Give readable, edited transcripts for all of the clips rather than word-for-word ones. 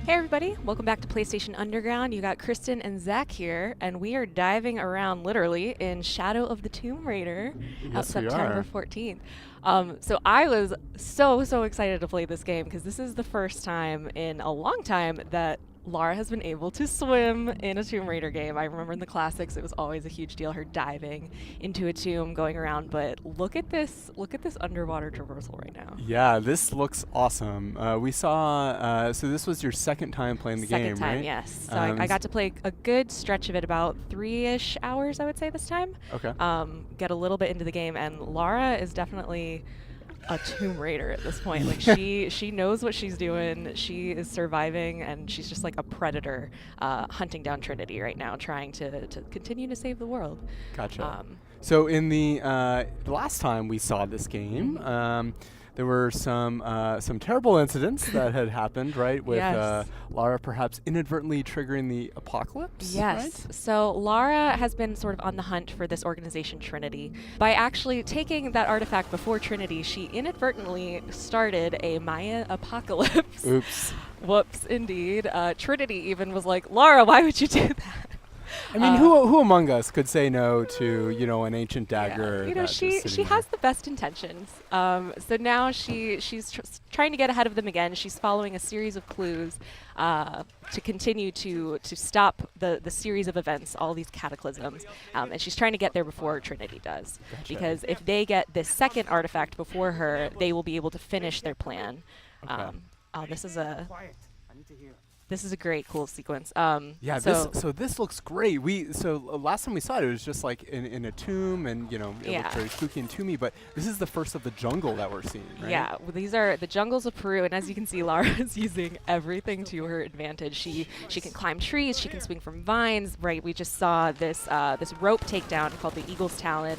Hey everybody, welcome back to PlayStation Underground. You got Kristen and Zach here, and we are diving around literally in Shadow of the Tomb Raider out Yes, we September are. 14th. So I was so excited to play this game because this is the first time in a long time that Lara has been able to swim in a Tomb Raider game. I remember in the classics it was always a huge deal, her diving into a tomb, going around, but look at this underwater traversal right now. Yeah, this looks awesome. We saw, so this was your second time playing the Second game, time, right? yes. So I got to play a good stretch of it, about 3-ish hours, I would say, this time. Okay. Get a little bit into the game, and Lara is definitely a Tomb Raider at this point. Like she knows what she's doing. She is surviving, and she's just like a predator, hunting down Trinity right now, trying to continue to save the world. Gotcha. So in the last time we saw this game, there were some terrible incidents that had happened, right? With Yes. Lara perhaps inadvertently triggering the apocalypse. Yes. Right? So Lara has been sort of on the hunt for this organization Trinity. By actually taking that artifact before Trinity, she inadvertently started a Maya apocalypse. Oops. Whoops, indeed. Trinity even was like, Lara, why would you do that? I mean, who among us could say no to, an ancient dagger? Yeah. You know, that's just she sitting has there? the best intentions. So now she's trying to get ahead of them again. She's following a series of clues to continue to stop the series of events, all these cataclysms, and she's trying to get there before Trinity does. Gotcha. Because if they get this second artifact before her, they will be able to finish their plan. Okay. This is a great, cool sequence. Yeah, so this looks great. Last time we saw it, it was just like in a tomb, and it Yeah. looked very spooky and tomby. But this is the first of the jungle that we're seeing, right? Yeah, well, these are the jungles of Peru, and as you can see, Lara is using everything to her advantage. She can climb trees, she can swing from vines. Right, we just saw this rope takedown called the Eagle's Talon.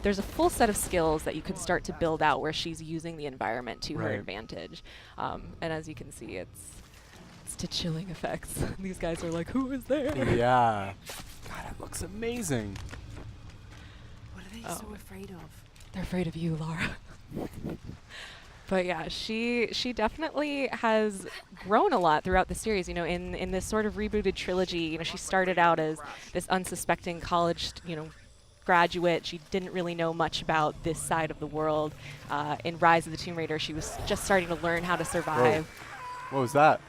There's a full set of skills that you can start to build out where she's using the environment to her Right. advantage. And as you can see, it's to chilling effects. These guys are like, who is there? Yeah. God, it looks amazing. What are they Oh. so afraid of? They're afraid of you, Lara. But yeah, she definitely has grown a lot throughout the series. In this sort of rebooted trilogy, she started out as this unsuspecting college, graduate. She didn't really know much about this side of the world. In Rise of the Tomb Raider, she was just starting to learn how to survive. What was that?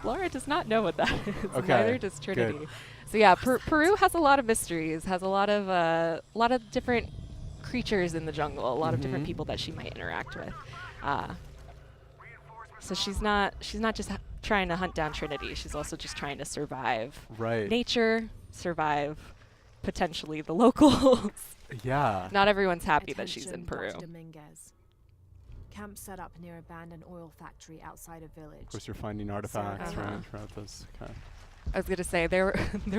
Lara does not know what that is. Okay, Neither does Trinity. good. So yeah, Peru has a lot of mysteries. Has a lot of different creatures in the jungle. A lot of different people that she might interact with. So she's not just trying to hunt down Trinity. She's also just trying to survive Right. nature, survive potentially the locals. Yeah. Not everyone's happy that she's in Attention, Peru. Dr. Dominguez. Camp set up near abandoned oil factory outside a village. Of course, you're finding artifacts Uh-huh. right throughout this. Okay. I was gonna say there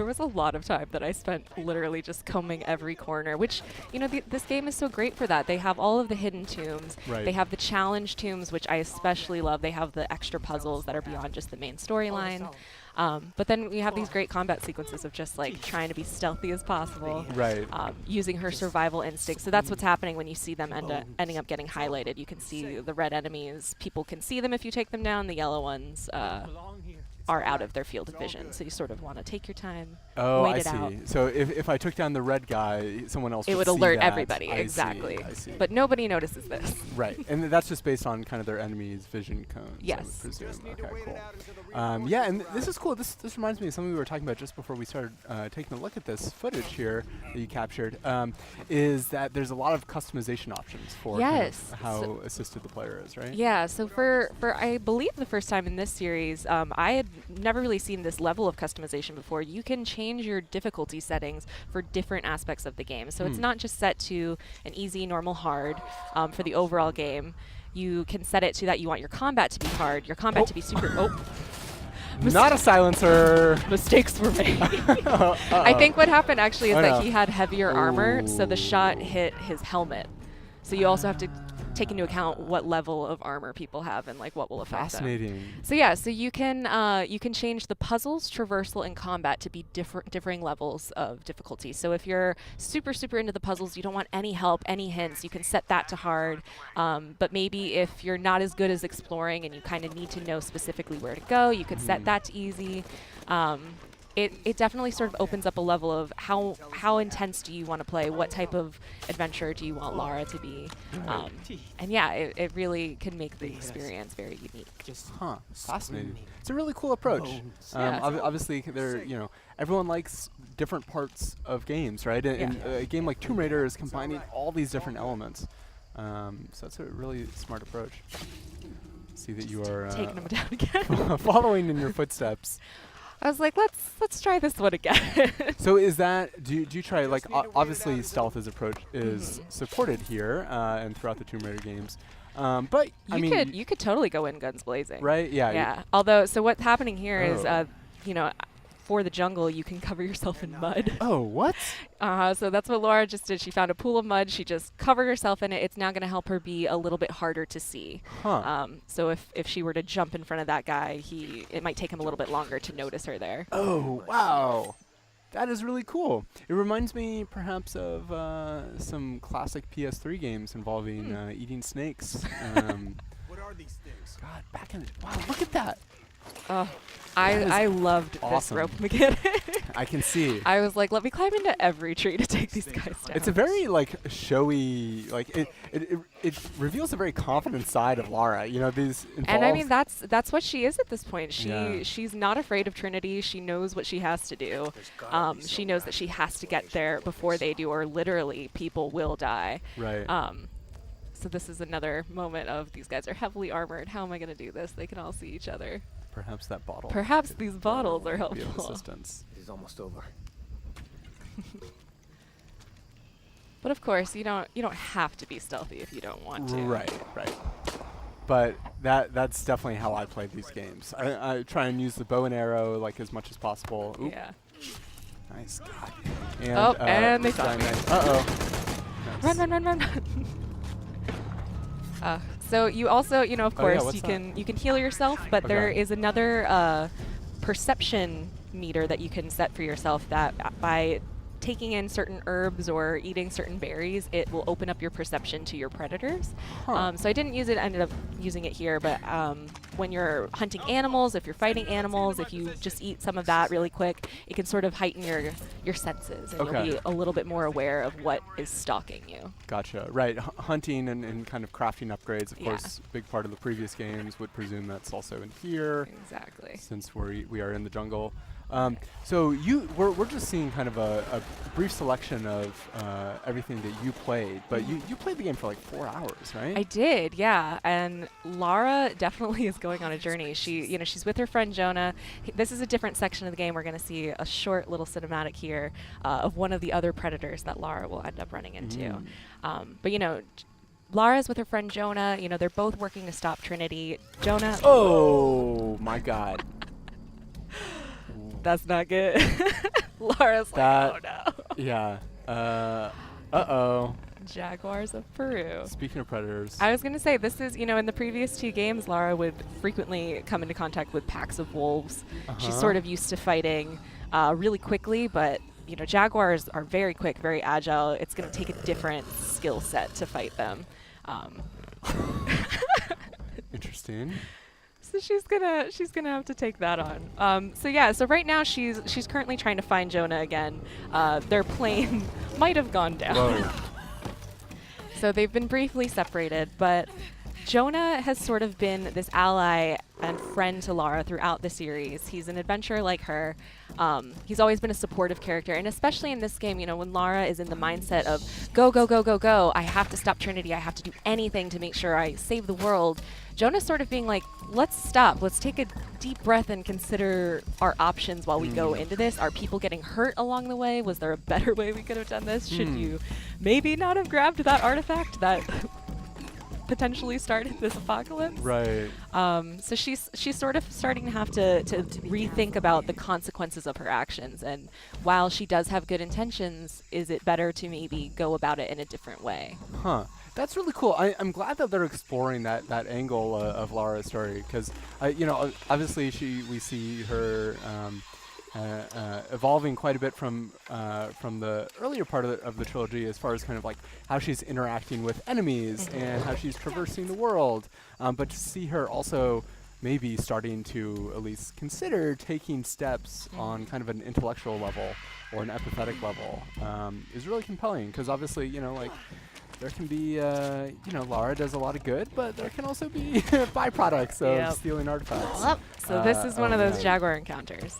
was a lot of time that I spent literally just combing every corner, which this game is so great for that. They have all of the hidden tombs. Right. They have the challenge tombs, which I especially love. They have the extra puzzles that are beyond just the main storyline. But then we have these great combat sequences of just like trying to be stealthy as possible, Right. using her survival instinct. So that's what's happening when you see them ending up getting highlighted. You can see the red enemies. People can see them if you take them down. The yellow ones are out of their field of vision. So you sort of want to take your time, Oh, wait I it see. out. So if I took down the red guy, someone else It would see alert that. everybody, I see, exactly. I see. But nobody notices this. Right, and that's just based on kind of their enemy's vision cones. I Yes. would presume. Okay, cool. Yeah, and this is cool. This reminds me of something we were talking about just before we started taking a look at this footage here that you captured. Is that there's a lot of customization options for kind of Yes. how So- assisted the player is, right? Yeah, so for I believe the first time in this series, I had never really seen this level of customization before. You can change your difficulty settings for different aspects of the game. So it's not just set to an easy, normal, hard for the overall game. You can set it to that you want your combat to be hard, your combat to be super... Not a silencer. Mistakes were made. Uh-oh. I think what happened actually is Oh, that no. he had heavier armor, so the Ooh. shot hit his helmet. So you also have to take into account what level of armor people have and like what will affect them. Fascinating. So yeah, so you can change the puzzles, traversal, and combat to be differing levels of difficulty. So if you're super into the puzzles, you don't want any help, any hints, you can set that to hard. But maybe if you're not as good as exploring and you kind of need to know specifically where to go, you could set that to easy. It definitely sort of opens up a level of how intense do you want to play? What type of adventure do you want Lara to be? And yeah, it really can make the experience very unique. Huh. Fascinating. It's a really cool approach. Yeah. Obviously, everyone likes different parts of games, right? And a game like Tomb Raider is combining all these different elements. So that's a really smart approach. See that you are Taking them down again. following in your footsteps. I was like, let's try this one again. So is that, do you try, like, obviously stealth is supported here and throughout the Tomb Raider games. But, you could totally go in guns blazing. Right? Yeah. Yeah. Although, so what's happening here is, for the jungle, you can cover yourself in mud. Oh, what? So that's what Laura just did. She found a pool of mud. She just covered herself in it. It's now going to help her be a little bit harder to see. Huh. So if she were to jump in front of that guy, it might take him a little bit longer to notice her there. Oh, wow. That is really cool. It reminds me perhaps of some classic PS3 games involving eating snakes. What are these things? God, back in wow, look at that. Oh, I loved awesome. this rope mechanic. I can see. I was like, let me climb into every tree to take these guys down. It's a very like showy, like it reveals a very confident side of Lara. You know, these and I mean that's what she is at this point. Yeah. She's not afraid of Trinity. She knows what she has to do. She knows that she has to get there before they do, or literally people will die. Right. So this is another moment of these guys are heavily armored. How am I going to do this? They can all see each other. Perhaps that bottle. Perhaps these bottles are be of helpful. assistance. It is almost over. But of course, you don't have to be stealthy if you don't want to. Right. But that's definitely how I play these games. I try and use the bow and arrow like as much as possible. Oop. Yeah. Nice. God. And they saw me. Uh-oh. Nice. Run. So you also, of course, what's you that? can heal yourself, but there Okay. is another perception meter that you can set for yourself that by taking in certain herbs or eating certain berries, it will open up your perception to your predators. Huh. So I didn't use it, ended up using it here, but when you're hunting animals, if you're fighting animals, if you just eat some of that really quick, it can sort of heighten your senses, and Okay. you'll be a little bit more aware of what is stalking you. Gotcha. Right. Hunting and kind of crafting upgrades, of Yeah. course, big part of the previous games. Would presume that's also in here, Exactly. since we are in the jungle. So we're just seeing kind of a brief selection of everything that you played, but you played the game for like 4 hours, right? I did, yeah. And Lara definitely is going on a journey. She's with her friend Jonah. This is a different section of the game. We're going to see a short little cinematic here of one of the other predators that Lara will end up running into. But Lara's with her friend Jonah. They're both working to stop Trinity. Jonah. Oh my God. That's not good. Lara's like, oh no. Yeah. Uh-oh. Jaguars of Peru. Speaking of predators. I was going to say, this is, in the previous 2 games, Lara would frequently come into contact with packs of wolves. She's sort of used to fighting really quickly, but, Jaguars are very quick, very agile. It's going to take a different skill set to fight them. Interesting. So she's gonna have to take that on. So right now she's currently trying to find Jonah again. Their plane might have gone down. Whoa. So they've been briefly separated, but Jonah has sort of been this ally and friend to Lara throughout the series. He's an adventurer like her. He's always been a supportive character, and especially in this game, when Lara is in the mindset of go, go, go, go, go, I have to stop Trinity, I have to do anything to make sure I save the world. Jonah's sort of being like, let's stop, let's take a deep breath and consider our options while we go into this. Are people getting hurt along the way? Was there a better way we could have done this? Should you maybe not have grabbed that artifact that potentially started this apocalypse? Right. So she's sort of starting to have to rethink about the consequences of her actions. And while she does have good intentions, is it better to maybe go about it in a different way? Huh. That's really cool. I'm glad that they're exploring that angle of Lara's story, because obviously we see her evolving quite a bit from the earlier part of the trilogy, as far as kind of like how she's interacting with enemies and how she's traversing the world. But to see her also maybe starting to at least consider taking steps on kind of an intellectual level or an empathetic level is really compelling, because obviously, there can be, Lara does a lot of good, but there can also be byproducts of stealing artifacts. Yep. So this is one of those Jaguar encounters.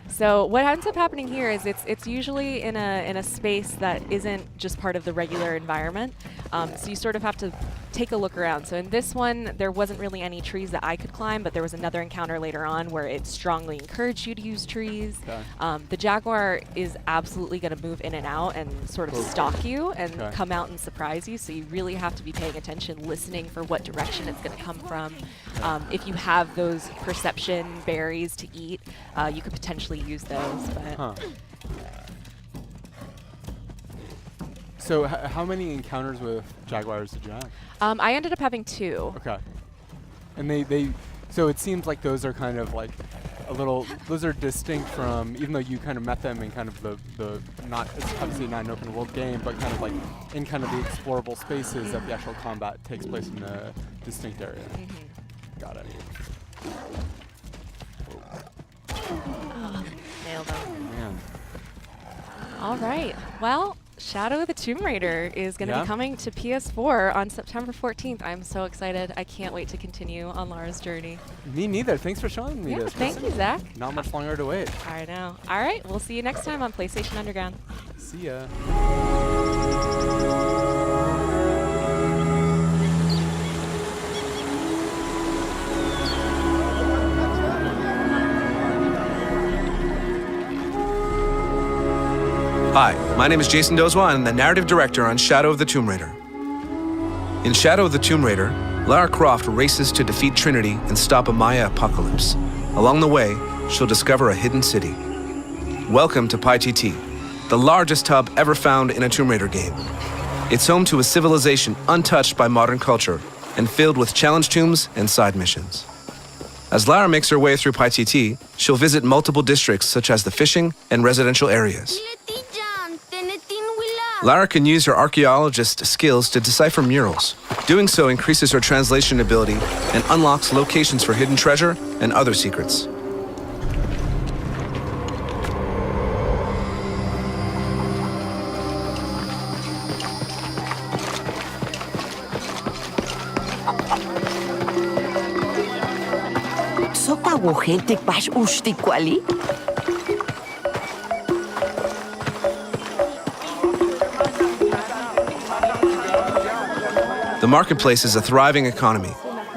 So what ends up happening here is it's usually in a space that isn't just part of the regular environment. So you sort of have to take a look around. So in this one, there wasn't really any trees that I could climb, but there was another encounter later on where it strongly encouraged you to use trees. Okay. The Jaguar is absolutely going to move in and out and sort of stalk you and come out and surprise you. So you really have to be paying attention, listening for what direction it's going to come from. If you have those perception berries to eat, you could potentially use those. But So how many encounters with Jaguars did you have? I ended up having 2. Okay. And they so it seems like those are kind of like those are distinct from, even though you kind of met them in kind of the not, it's obviously not an open world game, but kind of like in kind of the explorable spaces that the actual combat takes place in a distinct area. Got it. Nailed them. Man. All right. Well, Shadow of the Tomb Raider is going to be coming to PS4 on September 14th. I'm so excited. I can't wait to continue on Lara's journey. Me neither. Thanks for showing me this. Thank you, Zach. Not much longer to wait. I know. All right. We'll see you next time on PlayStation Underground. See ya. Hi, my name is Jason Dozwa, and I'm the narrative director on Shadow of the Tomb Raider. In Shadow of the Tomb Raider, Lara Croft races to defeat Trinity and stop a Maya apocalypse. Along the way, she'll discover a hidden city. Welcome to PyTT, the largest hub ever found in a Tomb Raider game. It's home to a civilization untouched by modern culture and filled with challenge tombs and side missions. As Lara makes her way through PyTT, she'll visit multiple districts such as the fishing and residential areas. Lara can use her archaeologist skills to decipher murals. Doing so increases her translation ability and unlocks locations for hidden treasure and other secrets. The marketplace is a thriving economy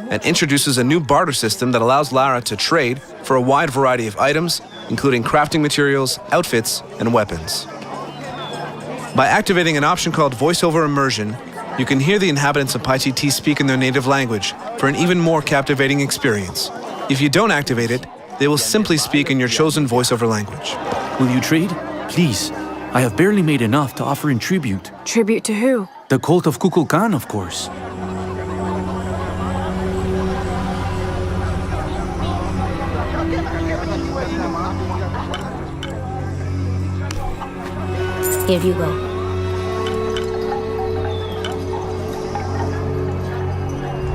and introduces a new barter system that allows Lara to trade for a wide variety of items, including crafting materials, outfits, and weapons. By activating an option called voiceover immersion, you can hear the inhabitants of PyTT speak in their native language for an even more captivating experience. If you don't activate it, they will simply speak in your chosen voiceover language. Will you trade? Please. I have barely made enough to offer in tribute. Tribute to who? The cult of Kukulkan, of course. Here you go.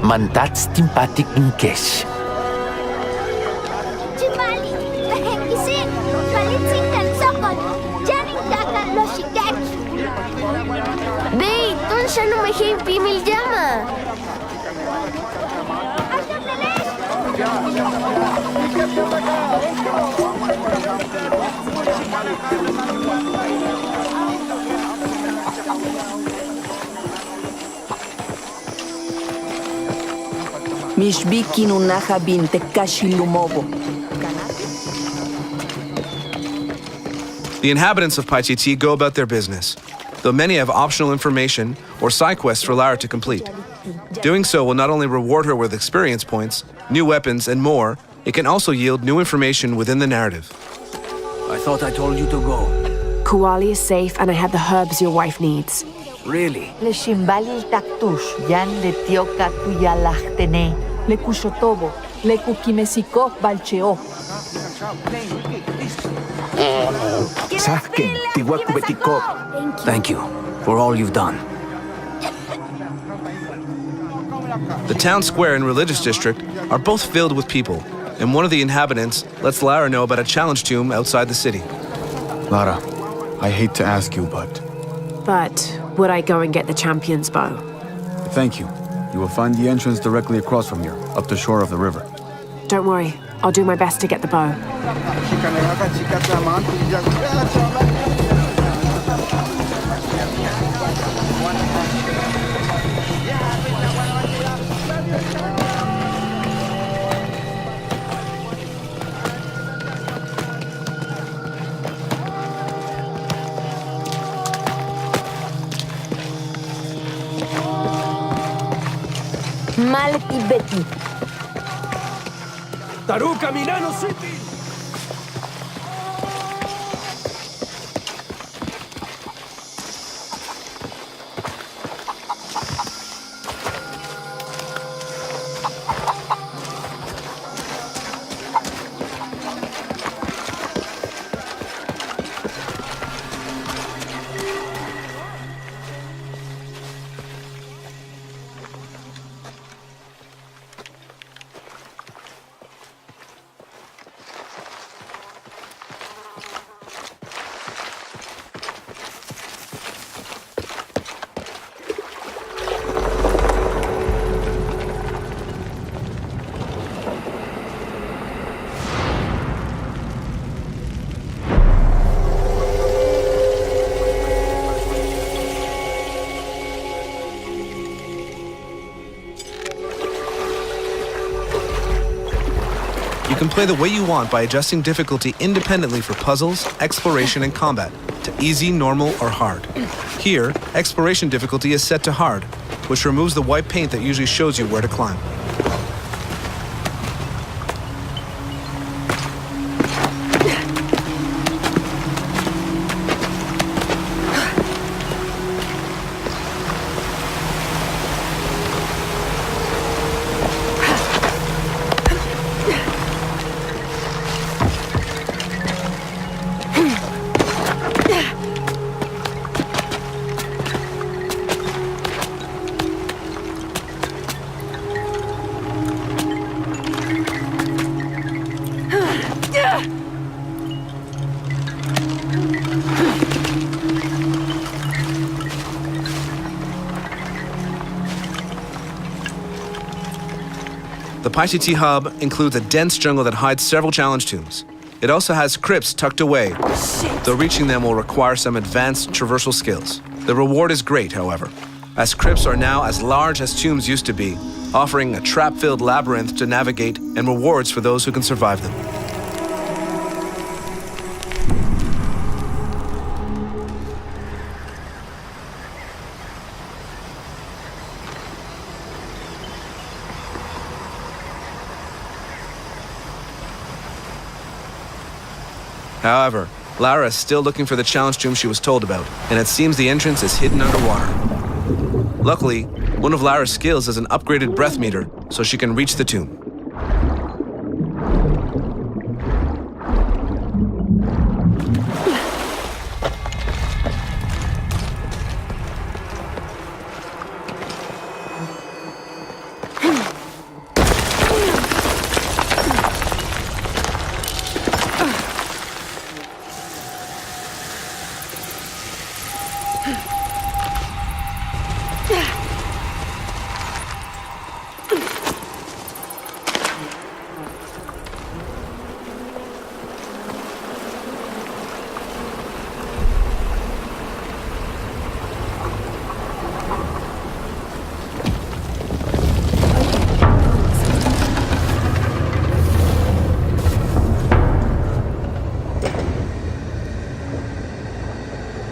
Mandat's Timpatik in cash. Chimali, Lahengisin, Palitsin Kansakot, Jaring Dakat Loshikak. Bay, tun siya numahin pimil jama. Mishbiki nunaha binte kashilumobo. The inhabitants of PyTT go about their business, though many have optional information or side quests for Lara to complete. Doing so will not only reward her with experience points, new weapons, and more, it can also yield new information within the narrative. I thought I told you to go. Kuali is safe and I have the herbs your wife needs. Really? Le shimbalil taktush, yan le tioka tuyalachtene. Le kushotobo, le kukimesikok balcheo. Safken, tiwakubetikok. Thank you for all you've done. The town square and religious district are both filled with people, and one of the inhabitants lets Lara know about a challenge tomb outside the city. Lara, I hate to ask you, but would I go and get the champion's bow? thank you. You will find the entrance directly across from here, up the shore of the river. Don't worry, I'll do my best to get the bow. Malki Betty. Taruca Milano City! You can play the way you want by adjusting difficulty independently for puzzles, exploration, and combat to easy, normal, or hard. Here, exploration difficulty is set to hard, which removes the white paint that usually shows you where to climb. The Paititi hub includes a dense jungle that hides several challenge tombs. It also has crypts tucked away, though reaching them will require some advanced traversal skills. The reward is great, however, as crypts are now as large as tombs used to be, offering a trap-filled labyrinth to navigate and rewards for those who can survive them. However, Lara is still looking for the challenge tomb she was told about, and it seems the entrance is hidden underwater. Luckily, one of Lara's skills is an upgraded breath meter, so she can reach the tomb.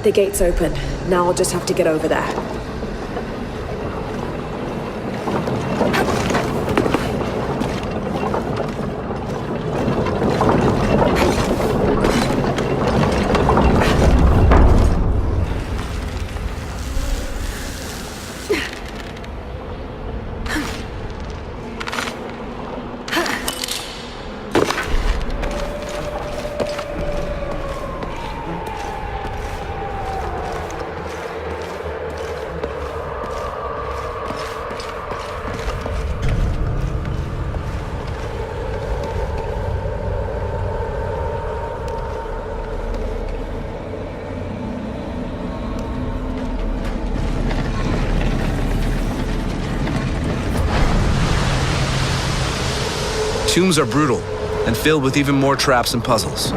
The gate's open. Now I'll just have to get over there. Tombs are brutal and filled with even more traps and puzzles.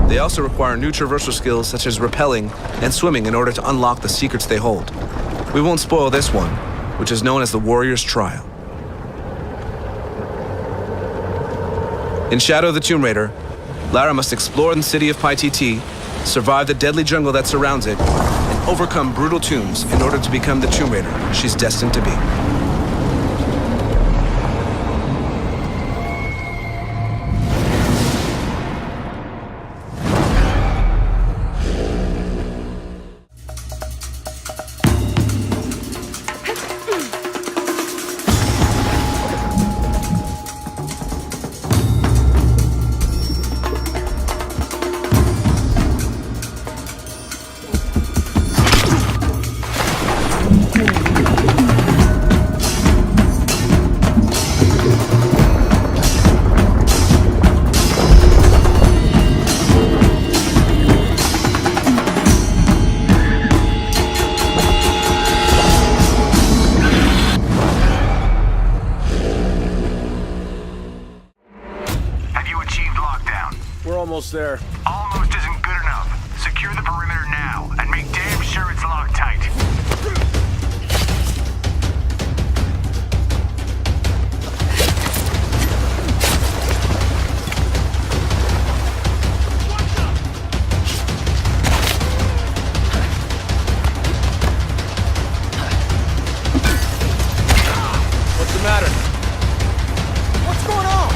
They also require new traversal skills such as rappelling and swimming in order to unlock the secrets they hold. We won't spoil this one, which is known as the Warrior's Trial. In Shadow of the Tomb Raider, Lara must explore the city of Paititi, survive the deadly jungle that surrounds it, and overcome brutal tombs in order to become the Tomb Raider she's destined to be. Almost there. Almost isn't good enough. Secure the perimeter now, and make damn sure it's locked tight. What's the matter? What's going on?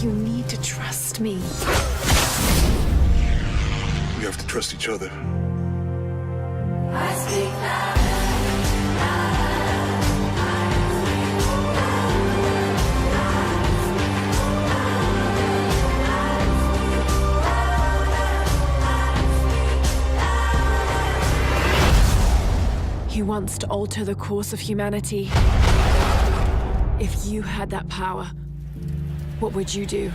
You need to trust me. We have to trust each other. I speak He wants to alter the course of humanity. If you had that power, what would you do?